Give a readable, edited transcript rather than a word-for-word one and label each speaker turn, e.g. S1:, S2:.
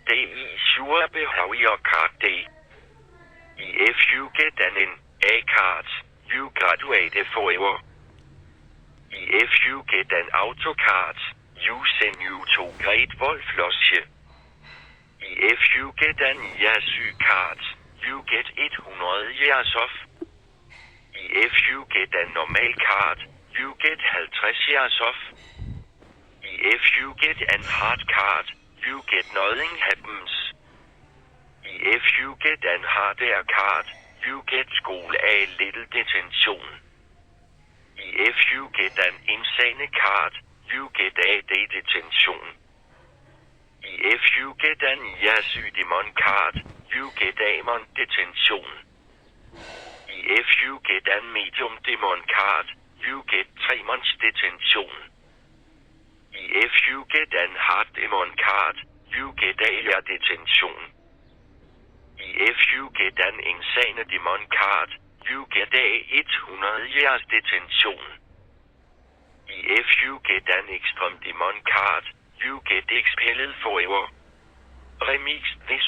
S1: day sure behave your card day. If you get an A card, you graduate forever. If you get an auto card, you send you to Great Wolflosje. If you get an syg card, you get 100 years off. If you get a normal card, you get 50 years off. If you get an hard card, you get nothing happens. If you get an hardware card, you get school a little detention. If you get an insane card, you get a day detention. If you get an syg demon card, you get a month detention. If you get an medium demon card, you get 3 months detention. If you get an hard demon card, you get a year detention. If you get an insane demon card, you get a 100 years detention. If you get an extreme demon card, you get expelled forever. Remix this.